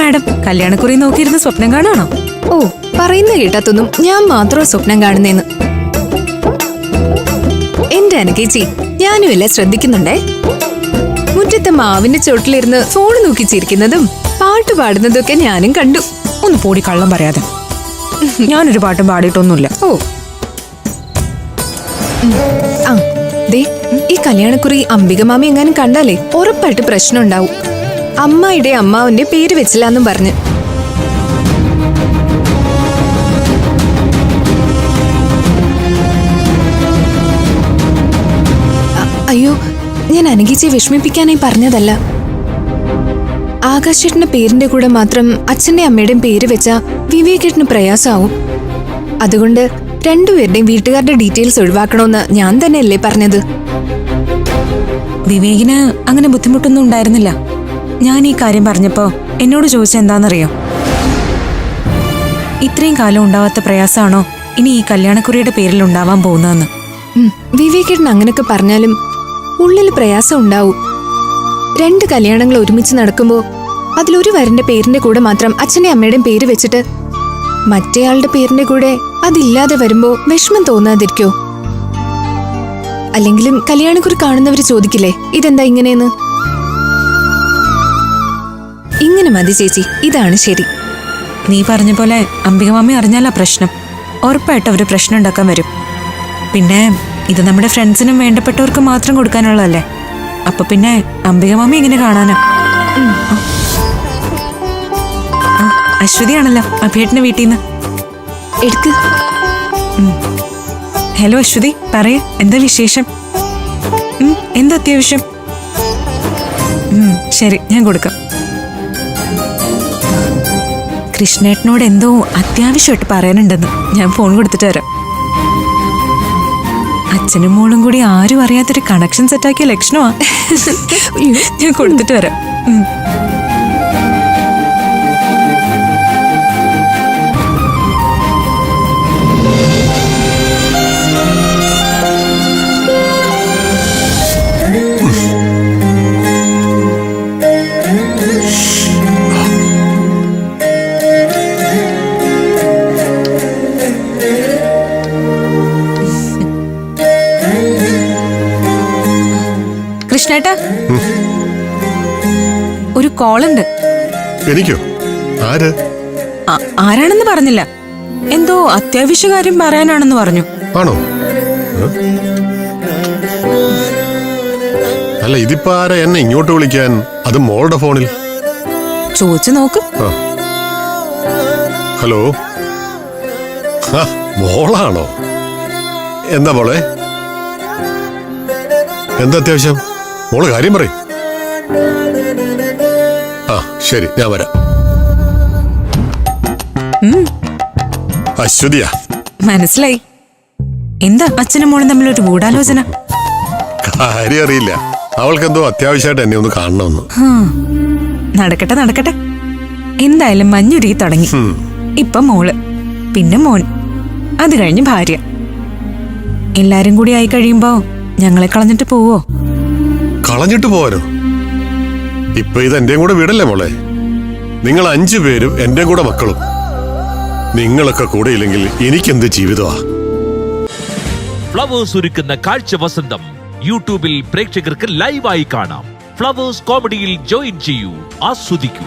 Madam കല്യാണക്കുറി നോക്കിയിരുന്ന് സ്വപ്നം കാണാണോ? ഓ, പറയുന്ന കേട്ടാത്തൊന്നും ഞാൻ മാത്രം സ്വപ്നം കാണുന്നേന്ന്. എന്റെ അനുകേച്ചി, ഞാനും എല്ലാം ശ്രദ്ധിക്കുന്നുണ്ടേ. മുറ്റത്തെ മാവിന്റെ ചോട്ടിലിരുന്ന് ഫോൺ നോക്കിച്ചിരിക്കുന്നതും പാട്ട് പാടുന്നതും ഒക്കെ ഞാനും കണ്ടു. ഒന്ന് പോടി കള്ളം പറയാതെ. ഞാനൊരു പാട്ടും പാടിയിട്ടൊന്നുമില്ല. ഓ ആ ദേ, ഈ കല്യാണക്കുറി അംബിക മാമി എങ്ങാനും കണ്ടാലേ ഉറപ്പായിട്ട് പ്രശ്നം ഉണ്ടാവും. അമ്മായിയുടെ അമ്മാവന്റെ പേര് വെച്ചില്ലാന്നും പറഞ്ഞ്. അയ്യോ, ഞാൻ അനുഗീച്ചയെ വിഷമിപ്പിക്കാനായി പറഞ്ഞതല്ല. ആകാശേട്ടന്റെ പേരിന്റെ കൂടെ മാത്രം അച്ഛന്റെ അമ്മയുടെയും പേര് വെച്ച വിവേകേട്ടന് പ്രയാസമാവും. അതുകൊണ്ട് രണ്ടുപേരുടെയും വീട്ടുകാരുടെ ഡീറ്റെയിൽസ് ഒഴിവാക്കണമെന്ന് ഞാൻ തന്നെയല്ലേ പറഞ്ഞത്. വിവേകിന് അങ്ങനെ ബുദ്ധിമുട്ടൊന്നും ഉണ്ടായിരുന്നില്ല. ഞാൻ ഈ കാര്യം പറഞ്ഞപ്പോ എന്നോട് ചോദിച്ച എന്താണെന്നറിയോ? ഇത്രയും കാലം ഉണ്ടാവാത്ത പ്രയാസമാണോ ഇനി ഈ കല്യാണക്കുറിയുടെ പേരിൽ ഉണ്ടാവാൻ പോകുന്നതെന്ന്. വിവേകേട്ടൻ അങ്ങനൊക്കെ പറഞ്ഞാലും ഉള്ളിൽ പ്രയാസം ഉണ്ടാവും. 2 കല്യാണങ്ങൾ ഒരുമിച്ച് നടക്കുമ്പോ അതിലൊരു വരന്റെ പേരിന്റെ കൂടെ മാത്രം അച്ഛന്റെ അമ്മയുടെയും പേര് വെച്ചിട്ട് മറ്റേയാളുടെ പേരിന്റെ കൂടെ അതില്ലാതെ വരുമ്പോ വിഷമം തോന്നാതിരിക്കോ? അല്ലെങ്കിലും കല്യാണക്കുറി കാണുന്നവര് ചോദിക്കില്ലേ ഇതെന്താ ഇങ്ങനെയെന്ന്. ഇങ്ങനെ മതി ചേച്ചി, ഇതാണ് ശരി. നീ പറഞ്ഞ പോലെ അംബികമാമി അറിഞ്ഞാലാ പ്രശ്നം. ഉറപ്പായിട്ട് അവര് പ്രശ്നം ഉണ്ടാക്കാൻ വരും. പിന്നെ ഇത് നമ്മുടെ ഫ്രണ്ട്സിനും വേണ്ടപ്പെട്ടവർക്ക് മാത്രം കൊടുക്കാനുള്ളതല്ലേ. അപ്പൊ പിന്നെ അംബികമാമി എങ്ങനെ കാണാനാ? അശ്വതിയാണല്ലോ അഭിയേട്ടന്റെ വീട്ടിൽ നിന്ന്. എടുക്ക്. ഹലോ അശ്വതി, പറയ, എന്താ വിശേഷം? എന്താ അത്യാവശ്യം? ശരി, ഞാൻ കൊടുക്കാം. കൃഷ്ണേട്ടനോട് എന്തോ അത്യാവശ്യമായിട്ട് പറയാനുണ്ടെന്ന്. ഞാൻ ഫോൺ കൊടുത്തിട്ട് വരാം. അച്ഛനും മോളും കൂടി ആരും അറിയാത്തൊരു കണക്ഷൻ സെറ്റാക്കിയ ലക്ഷണമാ. ഞാൻ കൊടുത്തിട്ട് വരാം. കൃഷ്ണേട്ടാ, ഒരു കോളുണ്ട്. എനിക്കോ? ആര്? ആരാണെന്ന് പറഞ്ഞില്ല. എന്തോ അത്യാവശ്യ കാര്യം പറയാനാണെന്ന് പറഞ്ഞു. ആണോ? അല്ല, ഇതിപ്പോ ആരാ എന്നെ ഇങ്ങോട്ട് വിളിക്കാൻ? അത് മോളുടെ ഫോണിൽ. ചോദിച്ചു നോക്ക്. ഹലോ, മോളാണോ? എന്താ മോളെ, എന്താ അത്യാവശ്യം? മോള് കാര്യം പറയും. ആ ശരി, ഞാൻ വരാം. അശ്വതിയാ? മനസ്സിലായി. എന്താ അച്ഛനും മോളും തമ്മിലൊരു ഗൂഢാലോചന? കാര്യം അറിയില്ല. അവൾക്കെന്തോ അത്യാവശ്യമായിട്ട് എന്നെ ഒന്ന് കാണണമെന്ന്. നടക്കട്ടെ നടക്കട്ടെ. എന്തായാലും മഞ്ഞുരുകി തുടങ്ങി. ഇപ്പൊ മോള്, പിന്നെ മോൻ, അത് കഴിഞ്ഞ് ഭാര്യ. എല്ലാരും കൂടി ആയി കഴിയുമ്പോ ഞങ്ങളെ കളഞ്ഞിട്ട് പോവോ? കളഞ്ഞിട്ട് പോവാനോ? ഇപ്പൊ ഇത് എന്റെയും കൂടെ വീടല്ലേ മോളെ. നിങ്ങൾ 5 പേരും എന്റെയും കൂടെ മക്കളും. നിങ്ങളൊക്കെ കൂടെ ഇല്ലെങ്കിൽ എനിക്കെന്ത് ജീവിതമാ? ഫ്ലവേഴ്സ് ഒരുക്കുന്ന കാഴ്ച വസന്തം യൂട്യൂബിൽ പ്രേക്ഷകർക്ക് ലൈവായി കാണാം. ഫ്ലവേഴ്സ് കോമഡിയിൽ ജോയിൻ ചെയ്യൂ, ആസ്വദിക്കൂ.